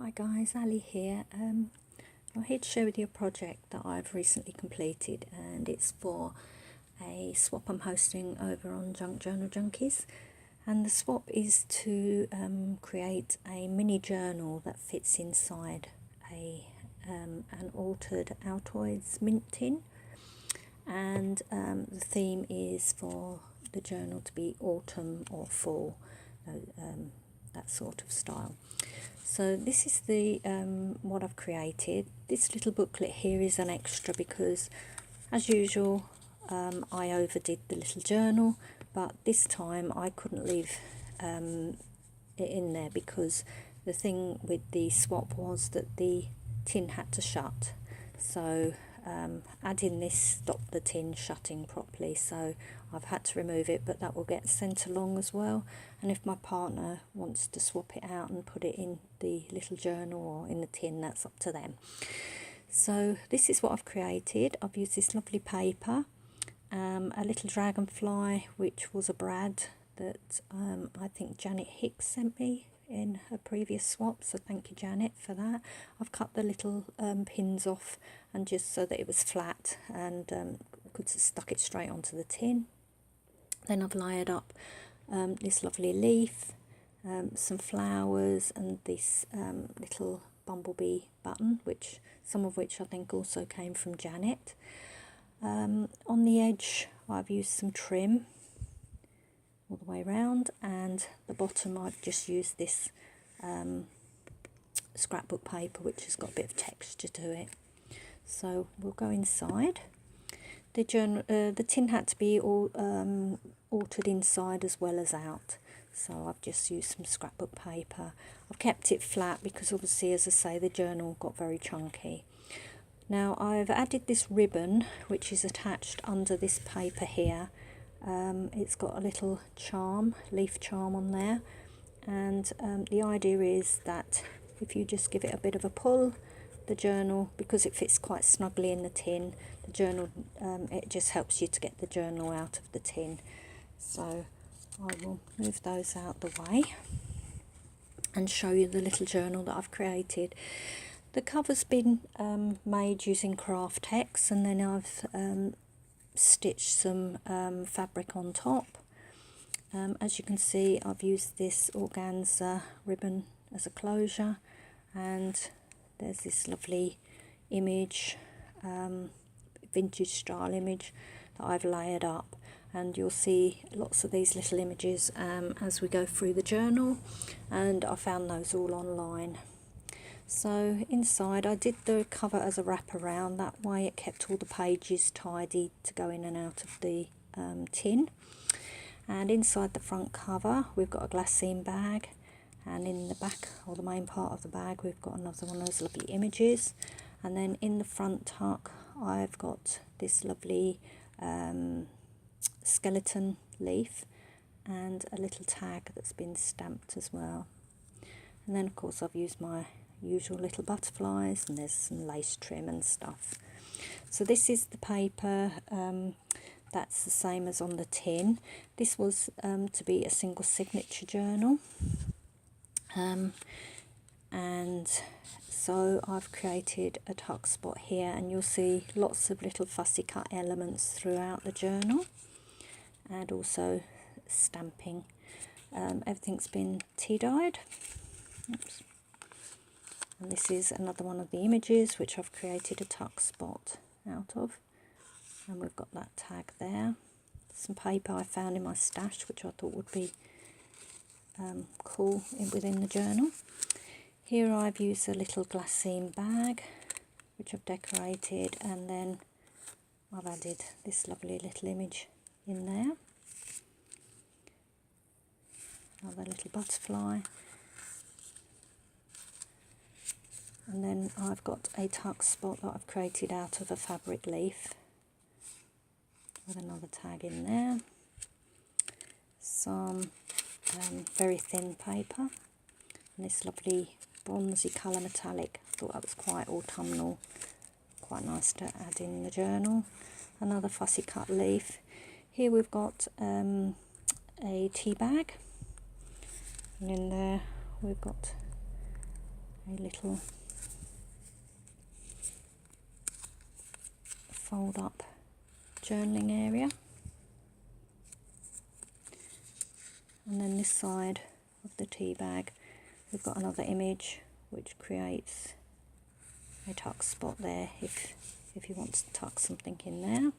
Hi guys, Ali here. I'm here to share with you a project that I've recently completed, and it's for a swap I'm hosting over on Junk Journal Junkies. And the swap is to create a mini journal that fits inside an altered Altoids mint tin, and the theme is for the journal to be autumn or fall, that sort of style. So this is the what I've created. This little booklet here is an extra because, as usual, I overdid the little journal, but this time I couldn't leave it in there because the thing with the swap was that the tin had to shut. So adding this stopped the tin shutting properly, so I've had to remove it, but that will get sent along as well. And if my partner wants to swap it out and put it in the little journal or in the tin, that's up to them. So this is what I've created. I've used this lovely paper, a little dragonfly which was a brad that I think Janet Hicks sent me in a previous swap, so thank you Janet for that. I've cut the little pins off, and just so that it was flat and could stuck it straight onto the tin. Then I've layered up this lovely leaf, some flowers, and this little bumblebee button, which some of which I think also came from Janet. On the edge I've used some trim all the way around, and the bottom I've just used this scrapbook paper which has got a bit of texture to it. So we'll go inside. The tin had to be all altered inside as well as out, so I've just used some scrapbook paper. I've kept it flat because obviously, as I say, the journal got very chunky. Now I've added this ribbon which is attached under this paper here. It's got a little charm, leaf charm on there, and the idea is that if you just give it a bit of a pull, the journal, because it fits quite snugly in the tin, the journal, it just helps you to get the journal out of the tin. So I will move those out the way and show you the little journal that I've created. The cover's been made using craft text, and then I've stitched some fabric on top. As you can see, I've used this organza ribbon as a closure, and there's this lovely image, vintage style image that I've layered up, and you'll see lots of these little images as we go through the journal, and I found those all online. So inside I did the cover as a wraparound, that way it kept all the pages tidy to go in and out of the tin. And inside the front cover we've got a glassine bag, and in the back, or the main part of the bag, we've got another one of those lovely images. And then in the front tuck I've got this lovely skeleton leaf and a little tag that's been stamped as well. And then of course I've used my usual little butterflies, and there's some lace trim and stuff. So this is the paper, that's the same as on the tin. This was to be a single signature journal, and so I've created a tuck spot here, and you'll see lots of little fussy cut elements throughout the journal, and also stamping. Everything's been tea dyed. Oops. And this is another one of the images which I've created a tuck spot out of, and we've got that tag there. Some paper I found in my stash which I thought would be cool within the journal. Here I've used a little glassine bag which I've decorated, and then I've added this lovely little image in there. Another little butterfly. And then I've got a tuck spot that I've created out of a fabric leaf with another tag in there. Some very thin paper, and this lovely bronzy colour metallic. I thought that was quite autumnal, quite nice to add in the journal. Another fussy cut leaf. Here we've got a tea bag, and in there we've got a little fold up journaling area, and then this side of the tea bag we've got another image which creates a tuck spot there if you want to tuck something in there.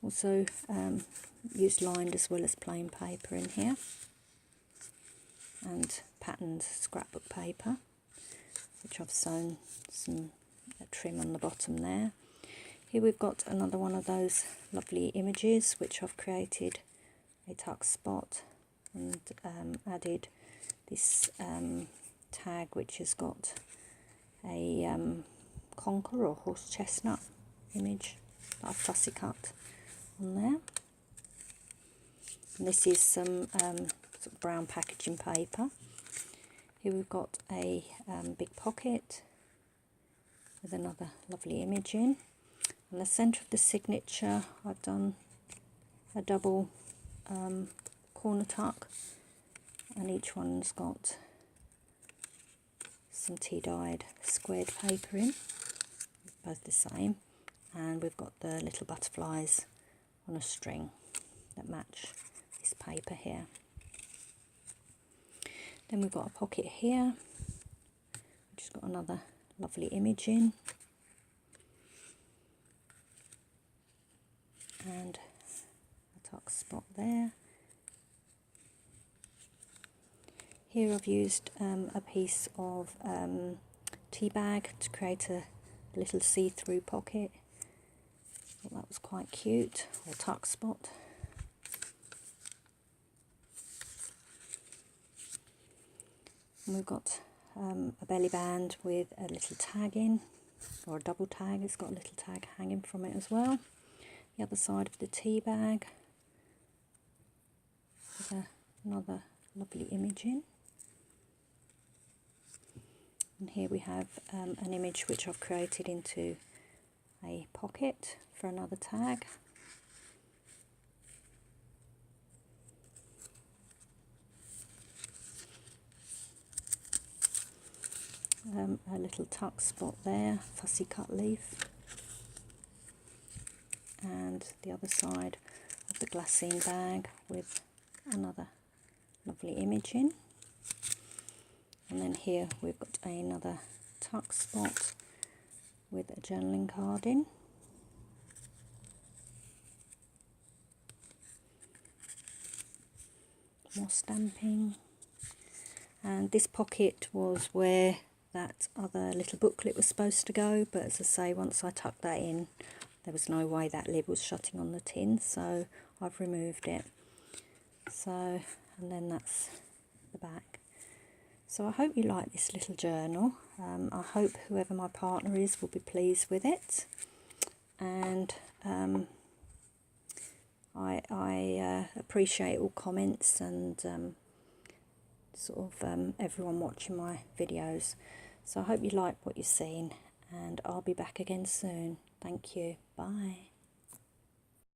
Also used lined as well as plain paper in here, and patterned scrapbook paper which I've sewn some trim on the bottom there. Here we've got another one of those lovely images which I've created a tuck spot and added this tag which has got a conker or horse chestnut image that I've fussy cut on there. And this is some sort of brown packaging paper. Here we've got a big pocket with another lovely image in. In the centre of the signature I've done a double corner tuck, and each one's got some tea dyed squared paper in, both the same, and we've got the little butterflies on a string that match this paper here. Then we've got a pocket here which has got another lovely image in, and a tuck spot there. Here I've used a piece of tea bag to create a little see-through pocket. I thought that was quite cute, or tuck spot. And we've got a belly band with a little tag in, or a double tag. It's got a little tag hanging from it as well. The other side of the tea bag with another lovely image in. And here we have an image which I've created into a pocket for another tag. A little tuck spot there, fussy cut leaf, and the other side of the glassine bag with another lovely image in. And then here we've got another tuck spot with a journaling card in. More stamping. And this pocket was where that other little booklet was supposed to go, but as I say, once I tucked that in, there was no way that lid was shutting on the tin, so I've removed it. So, and then that's the back. So I hope you like this little journal. I hope whoever my partner is will be pleased with it, and I appreciate all comments and everyone watching my videos. So I hope you like what you've seen, and I'll be back again soon. Thank you. Bye.